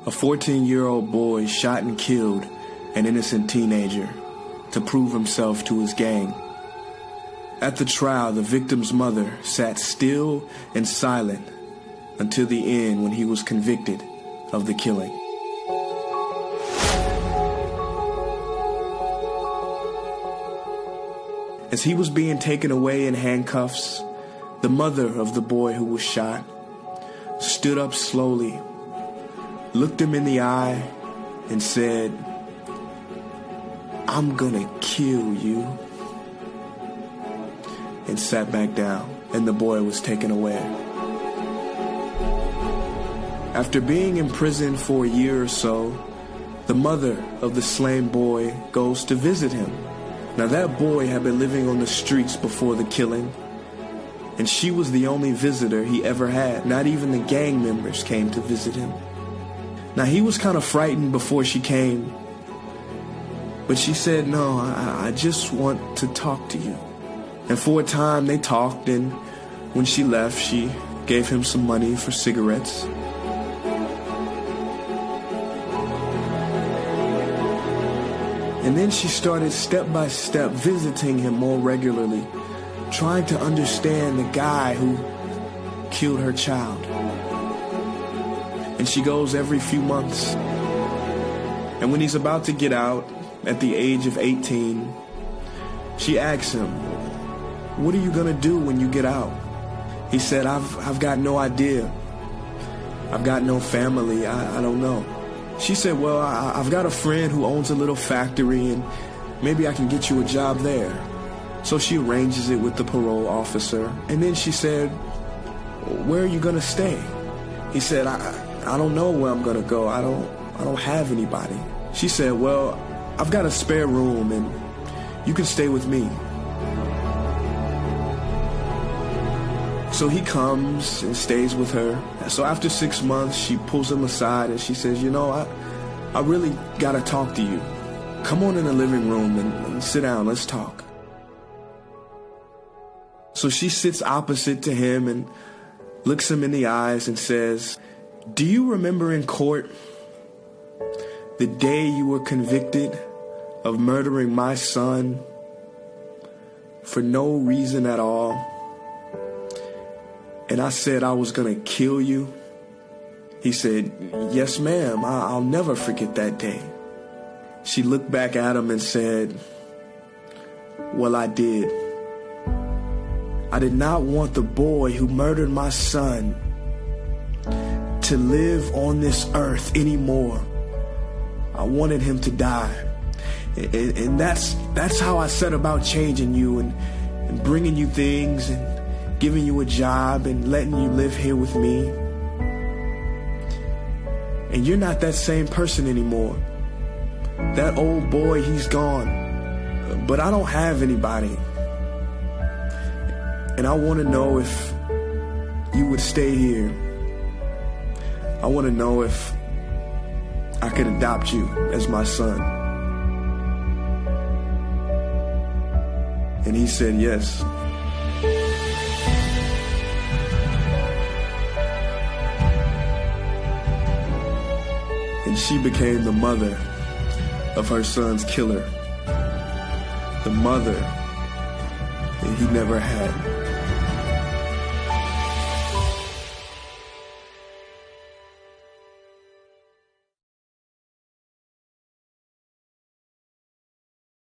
A 14-year-old boy shot and killed an innocent teenager to prove himself to his gang. At the trial, the victim's mother sat still and silent until the end when he was convicted of the killing. As he was being taken away in handcuffs, the mother of the boy who was shot stood up slowly, looked him in the eye, and said, "I'm gonna kill you," and sat back down, and the boy was taken away. After being in prison for a year or so, the mother of the slain boy goes to visit him. Now that boy had been living on the streets before the killing, and she was the only visitor he ever had. Not even the gang members came to visit him. Now he was kind of frightened before she came, but she said, "No, I just want to talk to you." And for a time they talked, and when she left, she gave him some money for cigarettes. And then she started step by step visiting him more regularly, trying to understand the guy who killed her child. And she goes every few months. And when he's about to get out at the age of 18, she asks him, "What are you gonna do when you get out?" He said, I've got no idea. I've got no family. I don't know." She said, "Well, I've got a friend who owns a little factory, and maybe I can get you a job there." So she arranges it with the parole officer. And then she said, "Where are you gonna stay?" He said, I don't know where I'm gonna go. I don't have anybody." She said, "Well, I've got a spare room, and you can stay with me." So he comes and stays with her. So after 6 months, she pulls him aside and she says, I really gotta talk to you. Come on in the living room and sit down, let's talk." So she sits opposite to him and looks him in the eyes and says, "Do you remember in court the day you were convicted of murdering my son for no reason at all? And I said I was gonna kill you?" He said, "Yes, ma'am, I'll never forget that day." She looked back at him and said, "Well, I did. I did not want the boy who murdered my son to live on this earth anymore. I wanted him to die. And that's how I set about changing you and bringing you things and giving you a job and letting you live here with me. And you're not that same person anymore. That old boy, he's gone. But I don't have anybody. And I want to know if you would stay here. I want to know if I could adopt you as my son." And he said yes. And she became the mother of her son's killer. The mother that he never had.